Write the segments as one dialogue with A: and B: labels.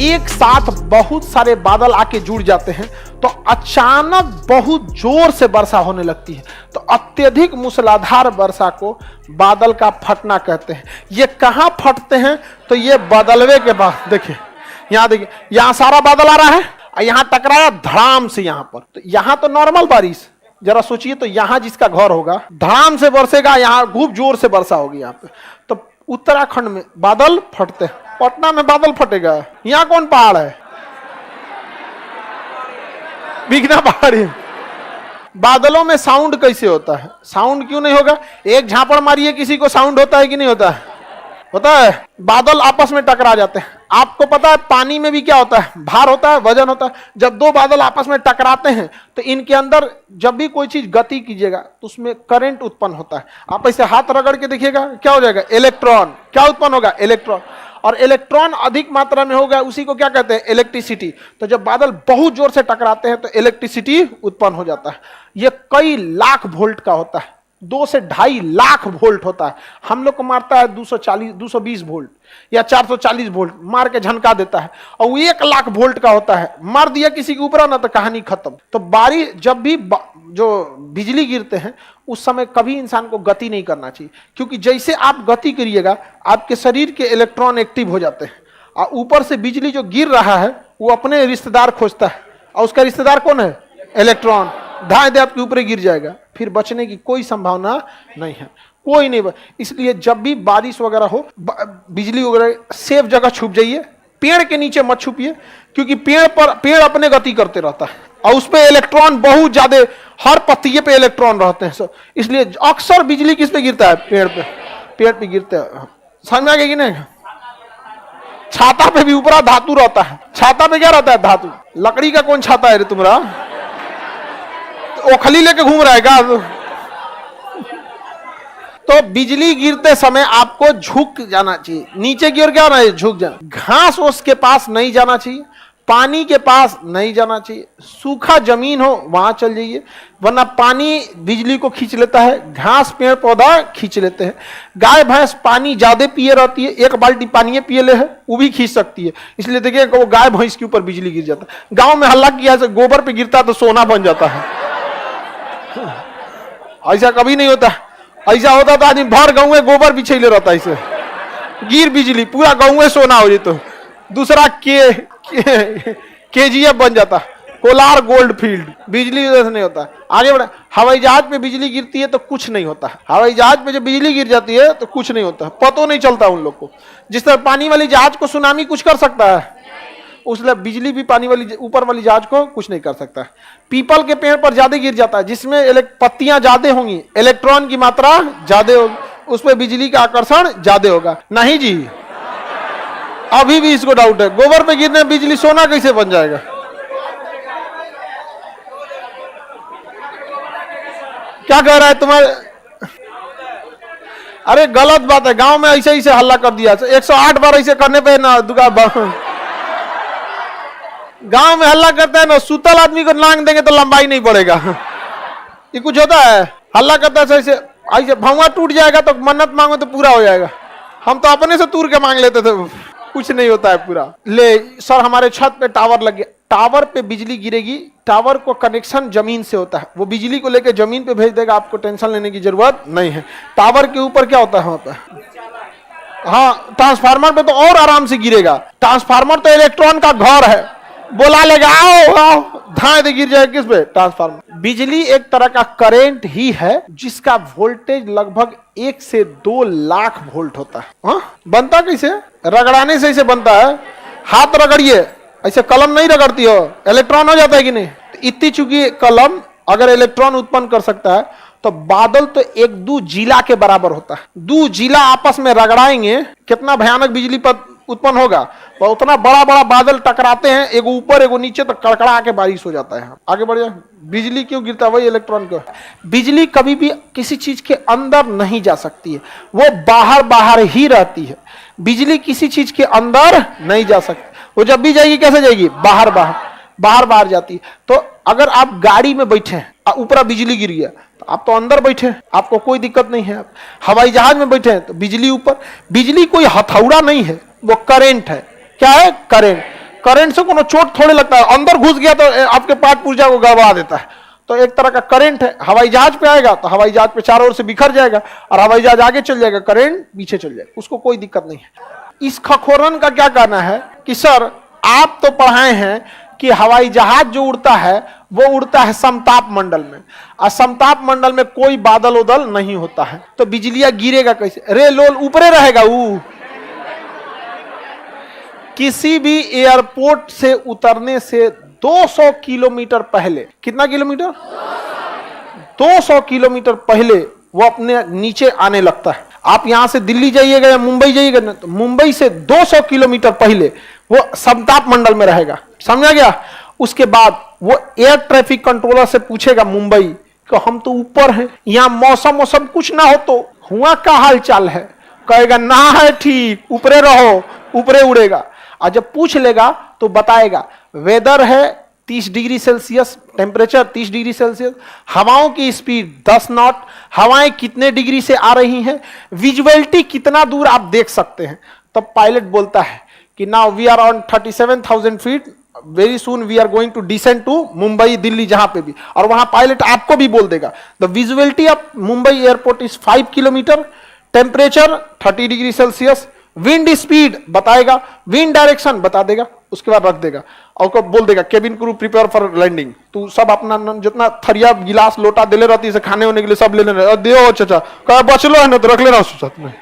A: एक साथ बहुत सारे बादल आके जुड़ जाते हैं तो अचानक बहुत जोर से वर्षा होने लगती है। तो अत्यधिक मूसलाधार वर्षा को बादल का फटना कहते हैं। ये कहाँ फटते हैं? तो ये बादलवे के पास। देखिए यहाँ, देखिए यहाँ सारा बादल आ रहा है, यहाँ टकराया धड़ाम से यहाँ पर। तो यहाँ तो नॉर्मल बारिश, जरा सोचिए तो यहाँ जिसका घर होगा धड़ाम से बरसेगा, यहाँ खूब जोर से वर्षा होगी यहाँ पे। तो उत्तराखंड में बादल फटते हैं, पटना में बादल फटेगा। यहाँ कौन पहाड़ है? बिगना पहाड़ी। बादलों में साउंड कैसे होता है? साउंड क्यों नहीं होगा? एक झापड़ मारिए किसी को, साउंड होता है कि नहीं होता है? होता है। बादल आपस में टकरा जाते हैं। आपको पता है पानी में भी क्या होता है? भार होता है, वजन होता है। जब दो बादल आपस में टकराते हैं तो इनके अंदर जब भी कोई चीज गति कीजिएगा तो उसमें करंट उत्पन्न होता है। आप ऐसे हाथ रगड़ के देखिएगा, क्या हो जाएगा? इलेक्ट्रॉन। क्या उत्पन्न होगा? इलेक्ट्रॉन। और इलेक्ट्रॉन अधिक मात्रा में होगा, उसी को क्या कहते हैं? इलेक्ट्रिसिटी। तो जब बादल बहुत जोर से टकराते हैं तो इलेक्ट्रिसिटी उत्पन्न हो जाता है। ये कई लाख वोल्ट का होता है, 2 से 2.5 लाख वोल्ट होता है। हम लोग को मारता है 220 वोल्ट या 440 वोल्ट, मार के झनका देता है। और वो 1 लाख वोल्ट का होता है, मार दिया किसी के ऊपर ना तो कहानी खत्म। तो बारिश जब भी जो बिजली गिरते हैं उस समय कभी इंसान को गति नहीं करना चाहिए, क्योंकि जैसे आप गति करिएगा आपके शरीर के इलेक्ट्रॉन एक्टिव हो जाते हैं और ऊपर से बिजली जो गिर रहा है वो अपने रिश्तेदार खोजता है, और उसका रिश्तेदार कौन है? इलेक्ट्रॉन। ढाई दे आपके ऊपर गिर जाएगा, फिर बचने की कोई संभावना नहीं है, कोई नहीं। इसलिए जब भी बारिश वगैरह हो, बिजली वगैरह, सेफ जगह छुप जाइए, पेड़ के नीचे मत छुपिए, क्योंकि पेड़ अपने गति करते रहता है और उस पे इलेक्ट्रॉन बहुत ज्यादा, हर पत्तिये पे इलेक्ट्रॉन रहते हैं। इसलिए अक्सर बिजली किस पे गिरता है? पेड़ पे गिरता है। समझ में आ गया कि नहीं? छाता पे भी ऊपरा धातु रहता है। छाता पे क्या रहता है? धातु। लकड़ी का कौन छाता है रे तुम्हारा? ओखली लेके घूम रहा है क्या? तो बिजली गिरते समय आपको झुक जाना चाहिए, नीचे की ओर क्या होना है? झुक जाना। घास उसके पास नहीं जाना चाहिए, पानी के पास नहीं जाना चाहिए। सूखा जमीन हो वहां चल जाइए, वरना पानी बिजली को खींच लेता है, घास पेड़ पौधा खींच लेते हैं। गाय भैंस पानी ज्यादा पिए रहती है, 1 बाल्टी पानी पिए ले है, वो भी खींच सकती है। इसलिए देखिए वो गाय भैंस के ऊपर बिजली गिर जाता है। गांव में हल्ला किया से गोबर पे गिरता तो सोना बन जाता है। ऐसा कभी नहीं होता। ऐसा होता तो आदमी भर गाँव में गोबर बिछैले रहता, ऐसे गिर बिजली पूरा गाँव में सोना हो जाता। दूसरा KGF बन जाता, कोलार गोल्ड फील्ड। बिजली से नहीं होता। आगे बढ़े। हवाई जहाज पे बिजली गिरती है तो कुछ नहीं होता। हवाई जहाज पे जब बिजली गिर जाती है तो कुछ नहीं होता, पता नहीं चलता उन लोग को। जिस तरह पानी वाली जहाज को सुनामी कुछ कर सकता है, उसलिए बिजली भी पानी वाली ऊपर वाली जहाज को कुछ नहीं कर सकता। पीपल के पेड़ पर ज्यादा गिर जाता है, जिसमें पत्तियां ज्यादा होंगी, इलेक्ट्रॉन की मात्रा ज्यादा होगी, उस पर बिजली का आकर्षण ज्यादा होगा। नहीं जी, अभी भी इसको डाउट है। गोबर पे गिरने बिजली, सोना कैसे बन जाएगा? क्या कह रहा है तुम्हारे? अरे गलत बात है। गांव में ऐसे ऐसे हल्ला कर दिया, 108 बार ऐसे करने पे ना गांव में हल्ला करता है ना, सुतल आदमी को लांग देंगे तो लंबाई नहीं बढ़ेगा। ये कुछ होता है? हल्ला करता है ऐसे ऐसे, भौवा टूट जाएगा तो मन्नत मांगो तो पूरा हो जाएगा। हम तो अपने से तूर के मांग लेते थे, कुछ नहीं होता है पूरा। ले सर, हमारे छत पे टावर लग गया, टावर पे बिजली गिरेगी, टावर को कनेक्शन जमीन से होता है, वो बिजली को लेकर जमीन पे भेज देगा, आपको टेंशन लेने की जरूरत नहीं है। टावर के ऊपर क्या होता है वहां पे? हाँ, ट्रांसफार्मर पे तो और आराम से गिरेगा। ट्रांसफार्मर तो इलेक्ट्रॉन का घर है, बोला लेगा आओ आओ, धाए दे गिर जाएगा किस पे? ट्रांसफार्मर। बिजली एक तरह का करंट ही है जिसका वोल्टेज लगभग 1 से 2 लाख वोल्ट होता है। हाँ, बनता कैसे? रगड़ाने से इसे बनता है। हाथ रगड़िए, ऐसे कलम नहीं रगड़ती हो, इलेक्ट्रॉन हो जाता है कि नहीं? इतनी चूंकि कलम अगर इलेक्ट्रॉन उत्पन्न कर सकता है तो बादल तो 1-2 जिला के बराबर होता है। 2 जिला आपस में रगड़ाएंगे, कितना भयानक बिजली पर उत्पन्न होगा। तो उतना बड़ा बड़ा बादल टकराते हैं, एगो ऊपर एगो नीचे, तो कड़कड़ा के बारिश हो जाता है। आगे बढ़ जाए। बिजली क्यों गिरता है? वही इलेक्ट्रॉन क्यों? बिजली कभी भी किसी चीज के अंदर नहीं जा सकती है, वो बाहर बाहर ही रहती है। बिजली किसी चीज के अंदर नहीं जा सकती, वो जब भी जाएगी कैसे जाएगी? बाहर बाहर जाती है। तो अगर आप गाड़ी में बैठे हैं, ऊपर बिजली गिर गया तो आप तो अंदर बैठे हैं, आपको कोई दिक्कत नहीं है। हवाई जहाज में बैठे हैं तो बिजली ऊपर। बिजली कोई हथौड़ा नहीं है, वो करंट है। क्या है? करंट। करंट से कोनो चोट थोड़े लगता है, अंदर घुस गया तो आपके पार्ट पुर्जा को गड़बड़ा देता है। तो एक तरह का करंट है। हवाई जहाज पे आएगा तो हवाई जहाज पे चारों ओर से बिखर जाएगा और हवाई जहाज आगे चल जाएगा, करंट पीछे चल जाएगा, उसको कोई दिक्कत नहीं है। इस खखोरन का क्या कहना है कि सर आप तो पढ़ाए हैं कि हवाई जहाज जो उड़ता है वो उड़ता है समताप मंडल में, और समताप मंडल में कोई बादल उदल नहीं होता है, तो बिजलियां गिरेगा कैसे? रे लोल ऊपरे रहेगा। किसी भी एयरपोर्ट से उतरने से 200 किलोमीटर पहले, कितना किलोमीटर? 200 किलोमीटर पहले वो अपने नीचे आने लगता है। आप यहां से दिल्ली जाइएगा या मुंबई जाइएगा ना, तो मुंबई से 200 किलोमीटर पहले वो समताप मंडल में रहेगा, समझा गया? उसके बाद वो एयर ट्रैफिक कंट्रोलर से पूछेगा मुंबई कि हम तो ऊपर हैं, यहाँ मौसम कुछ ना हो तो हुआ का हाल चाल है, कहेगा ना है ठीक, ऊपरे रहो, ऊपरे उड़ेगा। और जब पूछ लेगा तो बताएगा वेदर है 30 degree Celsius, temperature 30 degree Celsius, हवाओं की स्पीड 10 नॉट, हवाएं कितने डिग्री से आ रही हैं, विजुअलिटी कितना दूर आप देख सकते हैं। तब पायलट बोलता है कि now we are on 37,000 feet, very soon we are going to descend to Mumbai, Delhi, जहां पे भी, और वहां पायलट आपको भी बोल देगा the visuality of Mumbai airport is 5 kilometre, temperature 30 degree Celsius, wind speed बताएगा, विंड डायरेक्शन बता देगा, उसके बाद रख देगा और को बोल देगा cabin crew prepare for landing. तू सब अपना जितना थरिया गिलास लोटा दिले रहती है खाने होने के लिए सब लेने रहे, दियो चाचा कहा बचलो है ना तो रख लेना साथ में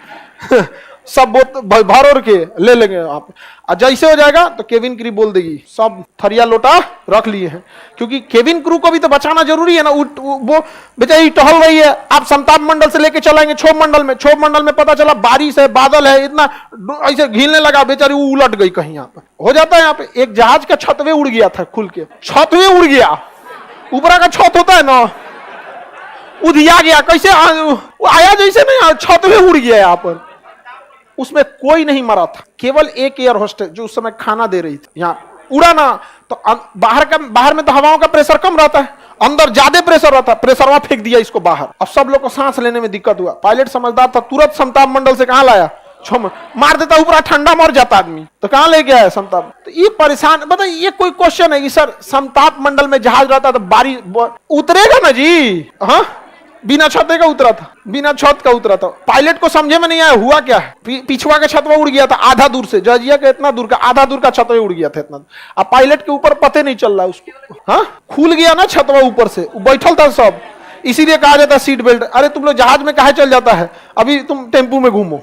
A: सब भर और के ले लेंगे आप। और जैसे हो जाएगा तो केबिन क्रू बोल देगी सब थरिया लोटा रख लिए हैं, क्योंकि केबिन क्रू को भी तो बचाना जरूरी है ना। वो बेचारी टहल रही है, आप समताप मंडल से लेके चलाएंगे क्षोभ मंडल में, क्षोभ मंडल में पता चला बारिश है, बादल है, इतना ऐसे घिलने लगा, बेचारी वो उलट गई कहीं। यहाँ पे हो जाता है, यहाँ पे एक जहाज का छतवे उड़ गया था, खुल के छतवे उड़ गया, ऊपरा का छत होता है ना, उधिया गया, कैसे आया जैसे नहीं, छतवे उड़ गया यहाँ पर। उसमें कोई नहीं मरा था, केवल एक एयर होस्टेस जो उस समय खाना दे रही थी। यहाँ उड़ा ना तो बाहर में तो हवाओं का प्रेशर कम रहता है, अंदर ज्यादा प्रेशर रहता है, प्रेशर वहां फेंक दिया इसको बाहर। अब सब लोग को सांस लेने में दिक्कत हुआ। पायलट समझदार था, तुरंत समताप मंडल से कहां लाया, मार देता ऊपर, ठंडा मर जाता आदमी, तो कहां लेके आया समताप। तो ये परेशान, बताइए ये कोई क्वेश्चन है कि सर समताप मंडल में जहाज रहता तो बारिश उतरेगा ना जी? हाँ, बिना छत का उतरा था, बिना छत का उतरा था। पायलट को समझे में नहीं आया हुआ क्या है। पिछुआ का छतवा उड़ गया था आधा दूर से, जजिया का इतना दूर का आधा दूर का छतवा उड़ गया था इतना। अब पायलट के ऊपर पते नहीं चल रहा उसको, हाँ खुल गया ना छतवा ऊपर से, बैठल था सब, इसीलिए कहा जाता है सीट बेल्ट। अरे तुम लोग जहाज में काहे चल जाता है, अभी तुम टेम्पू में घूमो।